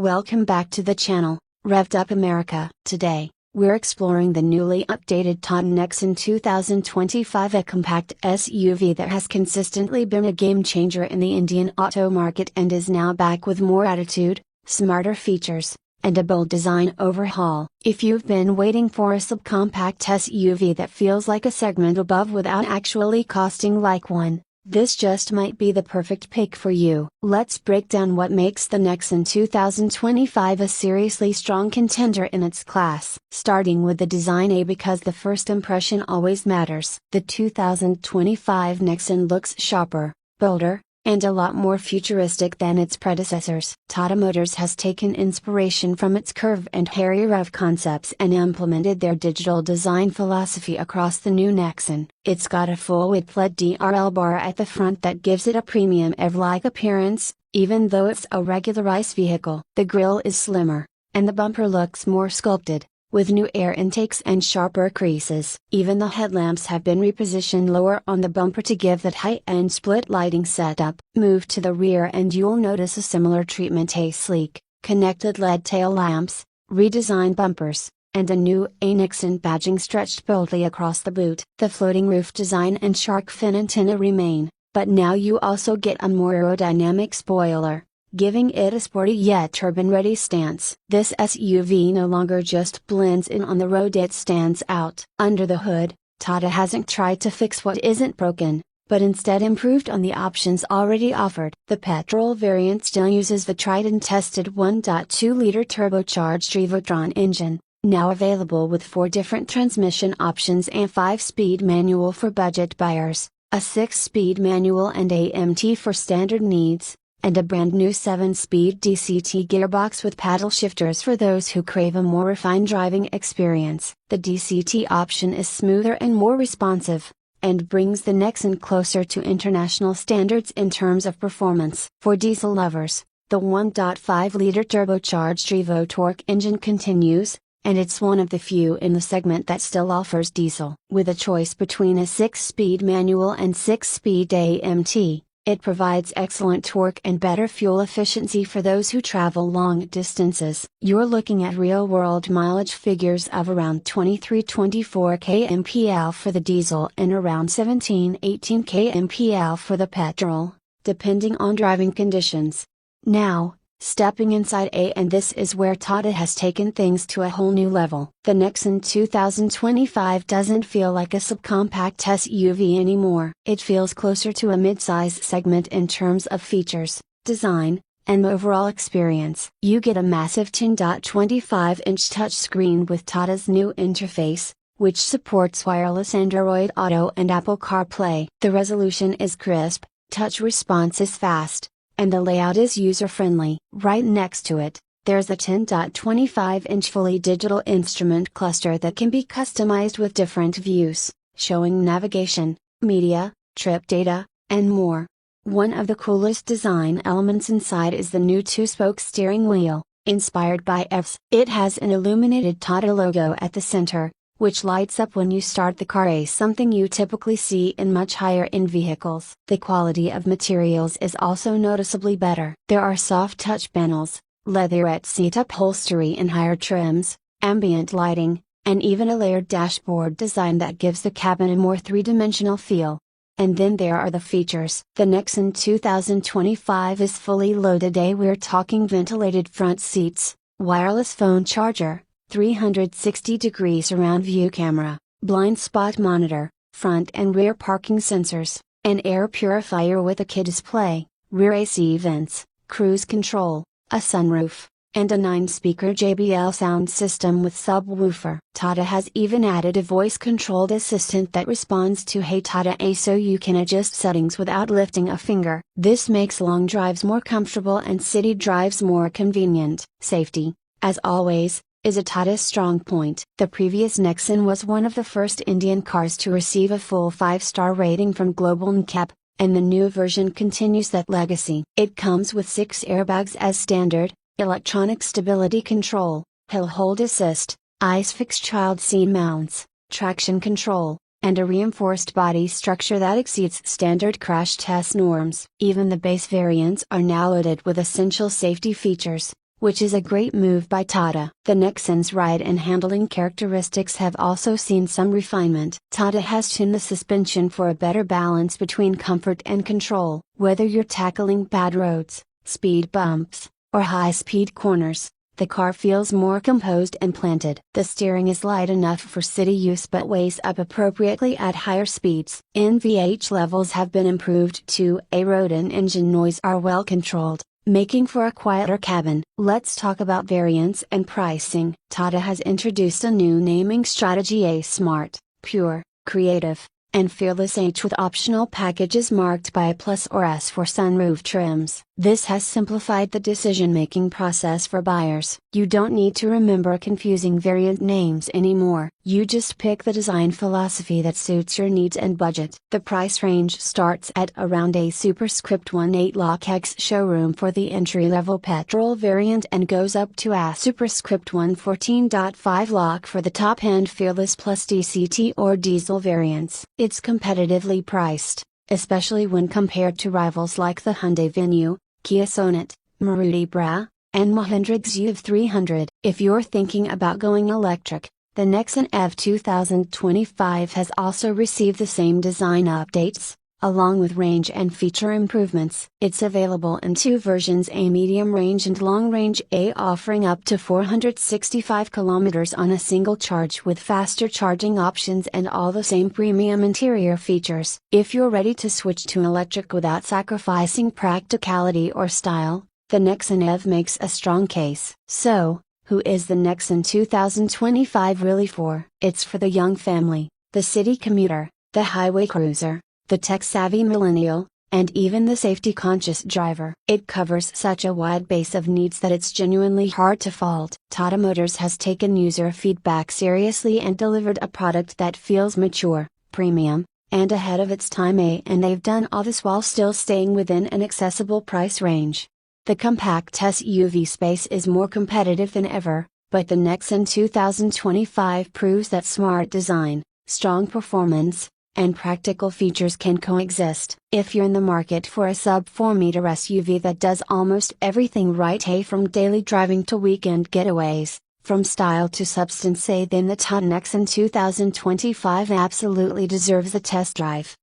Welcome back to the channel, Revved Up America. Today, we're exploring the newly updated Tata Nexon 2025, a compact SUV that has consistently been a game changer in the Indian auto market and is now back with more attitude, smarter features, and a bold design overhaul. If you've been waiting for a subcompact SUV that feels like a segment above without actually costing like one, this just might be the perfect pick for you. Let's break down what makes the Nexon 2025 a seriously strong contender in its class. Starting with the design, because the first impression always matters. The 2025 Nexon looks sharper, bolder, and a lot more futuristic than its predecessors. Tata Motors has taken inspiration from its curve and hairy rev concepts and implemented their digital design philosophy across the new Nexon. It's got a full-width LED DRL bar at the front that gives it a premium EV-like appearance, even though it's a regular ICE vehicle. The grille is slimmer, and the bumper looks more sculpted, with new air intakes and sharper creases. Even the headlamps have been repositioned lower on the bumper to give that high-end split lighting setup. Move to the rear and you'll notice a similar treatment: a sleek, connected LED tail lamps, redesigned bumpers, and a new Nexon badging stretched boldly across the boot. The floating roof design and shark fin antenna remain, but now you also get a more aerodynamic spoiler, giving it a sporty yet urban-ready stance. This SUV no longer just blends in on the road, it stands out. Under the hood, Tata hasn't tried to fix what isn't broken, but instead improved on the options already offered. The petrol variant still uses the tried and tested 1.2-liter turbocharged Evotron engine, now available with 4 different transmission options and 5-speed manual for budget buyers, a 6-speed manual and AMT for standard needs, and a brand new 7-speed DCT gearbox with paddle shifters for those who crave a more refined driving experience. The DCT option is smoother and more responsive, and brings the Nexon closer to international standards in terms of performance. For diesel lovers, the 1.5-liter turbocharged Evo Torque engine continues, and it's one of the few in the segment that still offers diesel. With a choice between a 6-speed manual and 6-speed AMT, it provides excellent torque and better fuel efficiency for those who travel long distances. You're looking at real-world mileage figures of around 23-24 kmpl for the diesel and around 17-18 kmpl for the petrol, depending on driving conditions. Now, stepping inside, and this is where Tata has taken things to a whole new level. The Nexon 2025 doesn't feel like a subcompact SUV anymore. It feels closer to a mid-size segment in terms of features, design, and overall experience. You get a massive 10.25-inch touchscreen with Tata's new interface, which supports wireless Android Auto and Apple CarPlay. The resolution is crisp, touch response is fast, and the layout is user-friendly. Right next to it, there's a 10.25-inch fully digital instrument cluster that can be customized with different views, showing navigation, media, trip data, and more. One of the coolest design elements inside is the new 2-spoke steering wheel, inspired by EVs. It has an illuminated Tata logo at the center, which lights up when you start the car, something you typically see in much higher-end vehicles. The quality of materials is also noticeably better. There are soft touch panels, leatherette seat upholstery in higher trims, ambient lighting, and even a layered dashboard design that gives the cabin a more three-dimensional feel. And then there are the features. The Nexon 2025 is fully loaded. We're talking ventilated front seats, wireless phone charger, 360-degree surround view camera, blind spot monitor, front and rear parking sensors, an air purifier with a kid display, rear AC vents, cruise control, a sunroof, and a 9-speaker JBL sound system with subwoofer. Tata has even added a voice-controlled assistant that responds to "Hey Tata," so you can adjust settings without lifting a finger. This makes long drives more comfortable and city drives more convenient. Safety, as always, is a Tata strong point. The previous Nexon was one of the first Indian cars to receive a full 5-star rating from Global NCAP, and the new version continues that legacy. It comes with 6 airbags as standard, electronic stability control, hill hold assist, ISOFIX child seat mounts, traction control, and a reinforced body structure that exceeds standard crash test norms. Even the base variants are now loaded with essential safety features, which is a great move by Tata. The Nexon's ride and handling characteristics have also seen some refinement. Tata has tuned the suspension for a better balance between comfort and control. Whether you're tackling bad roads, speed bumps, or high-speed corners, the car feels more composed and planted. The steering is light enough for city use but weighs up appropriately at higher speeds. NVH levels have been improved too. Road and engine noise are well controlled, making for a quieter cabin. Let's talk about variants and pricing. Tata has introduced a new naming strategy: A Smart, Pure, Creative, and Fearless H, with optional packages marked by a plus or S for sunroof trims. This has simplified the decision-making process for buyers. You don't need to remember confusing variant names anymore. You just pick the design philosophy that suits your needs and budget. The price range starts at around a superscript 18 Lakhs showroom for the entry-level petrol variant and goes up to a superscript 14.5 Lakh for the top-end Fearless Plus DCT or diesel variants. It's competitively priced, especially when compared to rivals like the Hyundai Venue, Kia Sonet, Maruti Bra, and Mahindra XUV 300. If you're thinking about going electric, the Nexon EV 2025 has also received the same design updates, along with range and feature improvements. It's available in two versions: a medium range and long range, A offering up to 465 kilometers on a single charge with faster charging options and all the same premium interior features. If you're ready to switch to electric without sacrificing practicality or style, the Nexon EV makes a strong case. So, who is the Nexon 2025 really for? It's for the young family, the city commuter, the highway cruiser, the tech-savvy millennial, and even the safety-conscious driver. It covers such a wide base of needs that it's genuinely hard to fault. Tata Motors has taken user feedback seriously and delivered a product that feels mature, premium, and ahead of its time, and they've done all this while still staying within an accessible price range. The compact SUV space is more competitive than ever, but the Nexon 2025 proves that smart design, strong performance, and practical features can coexist. If you're in the market for a sub-4-meter SUV that does almost everything right, from daily driving to weekend getaways, from style to substance, then the Tata Nexon 2025 absolutely deserves a test drive.